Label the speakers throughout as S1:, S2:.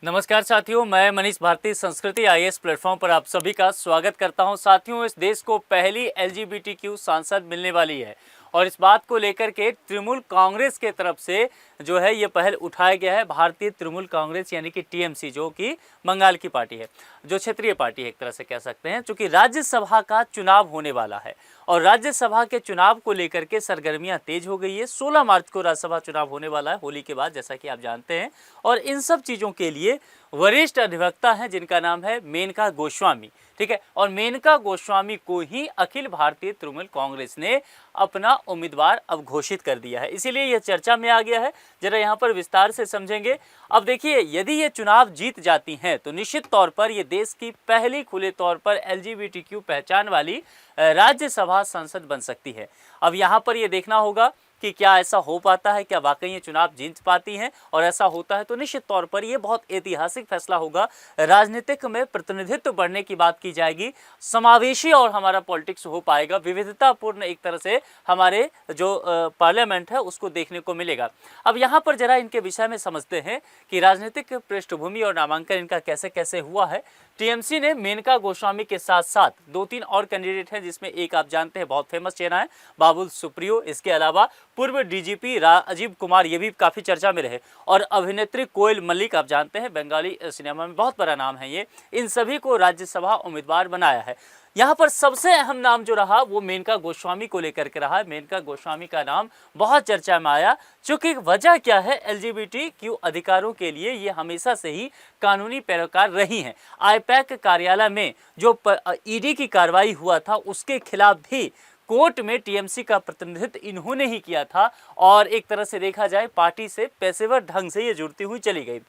S1: नमस्कार साथियों, मैं मनीष भारती संस्कृति आईएएस प्लेटफॉर्म पर आप सभी का स्वागत करता हूं। साथियों, इस देश को पहली एलजीबीटीक्यू सांसद मिलने वाली है और इस बात को लेकर के तृणमूल कांग्रेस के तरफ से जो है ये पहल उठाया गया है। भारतीय तृणमूल कांग्रेस यानी कि टीएमसी, जो कि बंगाल की पार्टी है, जो क्षेत्रीय पार्टी है एक तरह से कह सकते हैं, चूँकि राज्यसभा का चुनाव होने वाला है और राज्यसभा के चुनाव को लेकर के सरगर्मियां तेज हो गई है। 16 मार्च को राज्यसभा चुनाव होने वाला है, होली के बाद, जैसा कि आप जानते हैं। और इन सब चीज़ों के लिए वरिष्ठ अधिवक्ता हैं जिनका नाम है मेनका गोस्वामी, ठीक है। और मेनका गोस्वामी को ही अखिल भारतीय तृणमूल कांग्रेस ने अपना उम्मीदवार अब घोषित कर दिया है, इसीलिए यह चर्चा में आ गया है। जरा यहाँ पर विस्तार से समझेंगे। अब देखिए, यदि ये चुनाव जीत जाती हैं तो निश्चित तौर पर ये देश की पहली खुले तौर पर एलजीबीटीक्यू पहचान वाली राज्यसभा सांसद बन सकती है। अब यहाँ पर ये देखना होगा कि क्या ऐसा हो पाता है, क्या वाकई ये चुनाव जीत पाती हैं, और ऐसा होता है तो निश्चित तौर पर ये बहुत ऐतिहासिक फैसला होगा। राजनीतिक में प्रतिनिधित्व बढ़ने की बात की जाएगी, समावेशी और हमारा पॉलिटिक्स हो पाएगा, विविधतापूर्ण एक तरह से हमारे जो पार्लियामेंट है उसको देखने को मिलेगा। अब यहाँ पर जरा इनके विषय में समझते हैं कि राजनीतिक पृष्ठभूमि और नामांकन इनका कैसे कैसे हुआ है। टीएमसी ने मेनका गोस्वामी के साथ साथ 2-3 और कैंडिडेट हैं, जिसमें एक आप जानते हैं बहुत फेमस चेहरा है, बाबुल सुप्रियो। इसके अलावा पूर्व डीजीपी राजीव कुमार, ये भी काफ़ी चर्चा में रहे, और अभिनेत्री कोयल मलिक, आप जानते हैं बंगाली सिनेमा में बहुत बड़ा नाम है ये। इन सभी को राज्यसभा उम्मीदवार बनाया है। यहाँ पर सबसे अहम नाम जो रहा वो मेनका गोस्वामी को लेकर के रहा है। मेनका गोस्वामी का नाम बहुत चर्चा में आया, चूँकि वजह क्या है, एलजीबीटीक्यू अधिकारों के लिए ये हमेशा से ही कानूनी पैरोकार रही हैं। आईपैक कार्यालय में जो ईडी की कार्रवाई हुआ था उसके खिलाफ भी कोर्ट में टीएमसी का प्रतिनिधित्व इन्होंने ही किया था, और एक तरह से देखा जाए पार्टी से पेशेवर ढंग से ये जुड़ती हुई चली गई।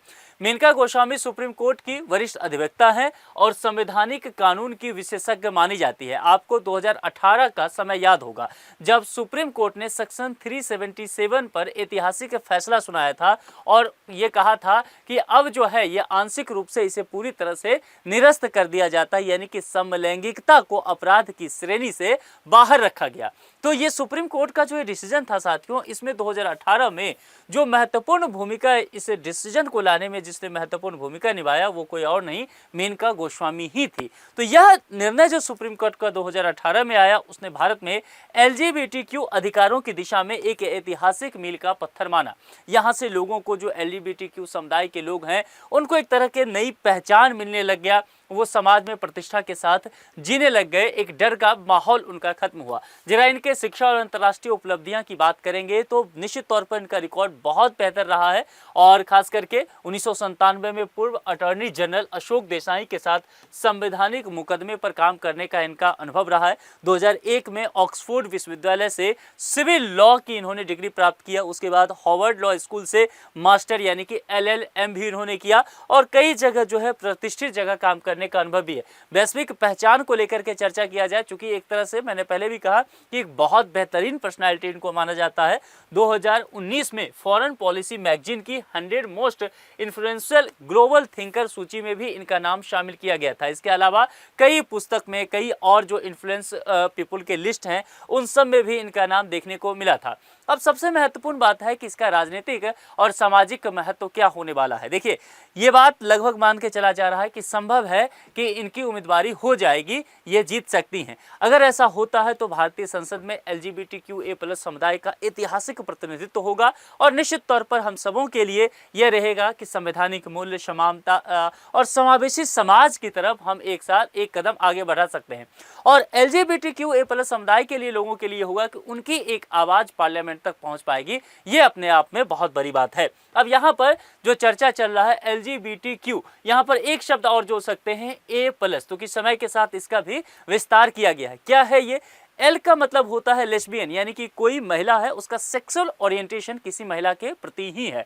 S1: मेनका गोस्वामी सुप्रीम कोर्ट की वरिष्ठ अधिवक्ता हैं और संवैधानिक कानून की विशेषज्ञ मानी जाती है। आपको 2018 का समय याद होगा जब सुप्रीम कोर्ट ने सेक्शन 377 पर ऐतिहासिक फैसला सुनाया था और ये कहा था कि अब जो है ये आंशिक रूप से इसे पूरी तरह से निरस्त कर दिया जाता है, यानी कि समलैंगिकता को अपराध की श्रेणी से बाहर रखा गया। तो ये सुप्रीम कोर्ट का जो डिसीजन था साथियों, इसमें 2018 में जो महत्वपूर्ण भूमिका इस डिसीजन को लाने में जिसने महत्वपूर्ण भूमिका निभाया वो कोई और नहीं, मेनका गोस्वामी ही थी। तो यह निर्णय जो सुप्रीम कोर्ट का 2018 में आया, उसने भारत में एलजीबीटीक्यू अधिकारों की दिशा में एक ऐतिहासिक मील का पत्थर माना। यहाँ से लोगों को, जो एलजीबीटीक्यू समुदाय के लोग हैं, उनको एक तरह के नई पहचान मिलने लग गया। वो समाज में प्रतिष्ठा के साथ जीने लग गए, एक डर का माहौल उनका खत्म हुआ। जरा इनके शिक्षा और अंतर्राष्ट्रीय उपलब्धियां की बात करेंगे तो निश्चित तौर पर इनका रिकॉर्ड बहुत बेहतर रहा है, और खास करके 1997 में पूर्व अटॉर्नी जनरल अशोक देसाई के साथ संवैधानिक मुकदमे पर काम करने का इनका अनुभव रहा है। 2001 में ऑक्सफोर्ड विश्वविद्यालय से सिविल लॉ की इन्होंने डिग्री प्राप्त किया। उसके बाद हार्वर्ड लॉ स्कूल से मास्टर यानी कि LLM भी इन्होंने किया, और कई जगह जो है प्रतिष्ठित जगह काम करने का अनुभव भी है। वैश्विक पहचान को लेकर के चर्चा किया जाए, चूंकि एक तरह से मैंने पहले भी कहा कि एक बहुत बेहतरीन पर्सनालिटी इनको माना जाता है। 2019 में फॉरेन पॉलिसी मैगजीन की 100 मोस्ट इन्फ्लुएंशियल ग्लोबल थिंकर सूची में भी इनका नाम शामिल किया गया था। इसके अलावा कई पुस्तक में, कई और जो इन्फ्लुएंस पीपुल के लिस्ट हैं उन सब में भी इनका नाम देखने को मिला था। अब सबसे महत्वपूर्ण बात है कि इसका राजनीतिक और सामाजिक महत्व क्या होने वाला है। देखिए, ये बात लगभग मान के चला जा रहा है कि संभव है कि इनकी उम्मीदवारी हो जाएगी, ये जीत सकती हैं। अगर ऐसा होता है तो भारतीय संसद में LGBTQA+ समुदाय का ऐतिहासिक प्रतिनिधित्व होगा, और निश्चित तौर पर हम सबों के लिए यह रहेगा कि संवैधानिक मूल्य, समानता और समावेशी समाज की तरफ हम एक साथ एक कदम आगे बढ़ा सकते हैं। और LGBTQA+ समुदाय के लिए, लोगों के लिए होगा कि उनकी एक आवाज़ पार्लियामेंट तक पहुंच पाएगी। ये अपने आप में बहुत बड़ी बात है। अब यहाँ पर जो चर्चा चल रहा है LGBTQ, यहाँ पर एक शब्द और जोड़ सकते हैं A+, तो कि समय के साथ इसका भी विस्तार किया गया है। क्या है ये? L का मतलब होता है लेस्बियन, यानी कि कोई महिला है उसका सेक्सुअल ओरिएंटेशन किसी महिला के प्रति ही है।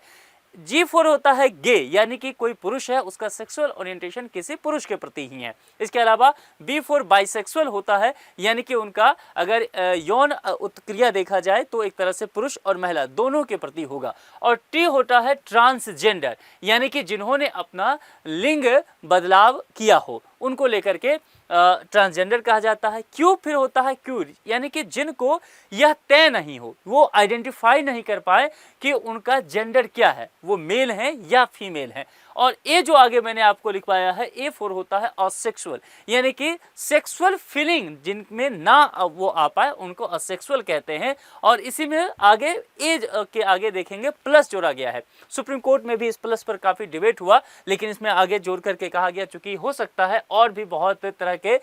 S1: G4 होता है गे, यानी कि कोई पुरुष है उसका सेक्सुअल ओरिएंटेशन किसी पुरुष के प्रति ही है। इसके अलावा B4 बाइसेक्सुअल होता है, यानी कि उनका अगर यौन उत्क्रिया देखा जाए तो एक तरह से पुरुष और महिला दोनों के प्रति होगा। और T होता है ट्रांसजेंडर, यानी कि जिन्होंने अपना लिंग बदलाव किया हो उनको लेकर के ट्रांसजेंडर कहा जाता है। क्यू फिर होता है क्यूर, यानी कि जिनको यह तय नहीं हो, वो आइडेंटिफाई नहीं कर पाए कि उनका जेंडर क्या है, वो मेल है या फीमेल है। और ए जो आगे मैंने आपको लिखवाया है A4 होता है असेक्सुअल, यानी कि सेक्सुअल फीलिंग जिनमें ना वो आ पाए उनको असेक्सुअल कहते हैं। और इसी में आगे ए के आगे देखेंगे प्लस जोड़ा गया है। सुप्रीम कोर्ट में भी इस प्लस पर काफी डिबेट हुआ, लेकिन इसमें आगे जोड़ करके कहा गया चूंकि हो सकता है और भी बहुत तरह के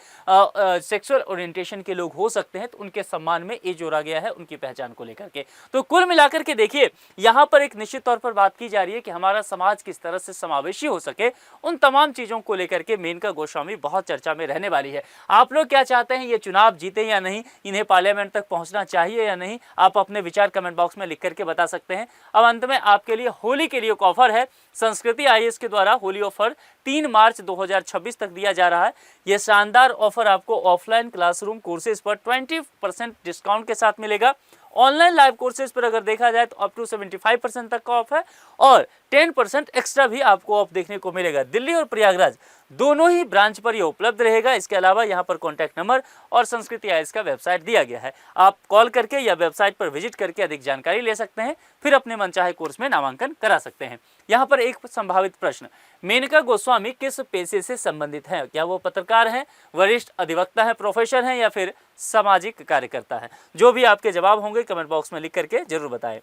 S1: सेक्सुअल ओरिएंटेशन के लोग हो सकते हैं, तो उनके सम्मान में ए जोड़ा गया है उनकी पहचान को लेकर के। तो कुल मिलाकर के देखिए यहाँ पर एक निश्चित तौर पर बात की जा रही है कि हमारा समाज किस तरह से समावेशी हो सके, उन तमाम चीजों को लेकर के मेनका गोस्वामी बहुत चर्चा में रहने वाली है। आप लोग क्या चाहते हैं, ये चुनाव जीते या नहीं, इन्हें पार्लियामेंट तक पहुंचना चाहिए या नहीं, आप अपने विचार कमेंट बॉक्स में लिख करके बता सकते हैं। अब अंत में आपके लिए होली के लिए एक ऑफर है, संस्कृति आईएएस के द्वारा होली ऑफर 3 मार्च 2026 तक दिया जा रहा है। यह शानदार ऑफर आपको ऑफलाइन क्लासरूम कोर्सेज पर 20% डिस्काउंट के साथ मिलेगा। ऑनलाइन लाइव कोर्सेज पर अगर देखा जाए तो अप टू 75% तक का ऑफ है और 10% एक्स्ट्रा भी आपको ऑफ देखने को मिलेगा। दिल्ली और प्रयागराज दोनों ही ब्रांच पर यह उपलब्ध रहेगा। इसके अलावा यहाँ पर कॉन्टैक्ट नंबर और संस्कृति आईएएस का वेबसाइट दिया गया है, आप कॉल करके या वेबसाइट पर विजिट करके अधिक जानकारी ले सकते हैं, फिर अपने मनचाहे कोर्स में नामांकन करा सकते हैं। यहाँ पर एक संभावित प्रश्न, मेनका गोस्वामी किस पेशे से संबंधित हैं? क्या वो पत्रकार हैं, वरिष्ठ अधिवक्ता हैं, प्रोफेसर हैं या फिर सामाजिक कार्यकर्ता है? जो भी आपके जवाब होंगे कमेंट बॉक्स में लिख करके जरूर बताएं।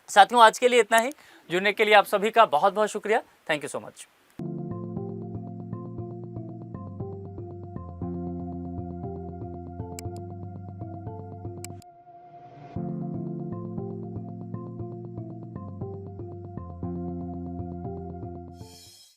S1: साथियों आज के लिए इतना ही। जुड़ने के लिए आप सभी का बहुत बहुत शुक्रिया। Thank you so much.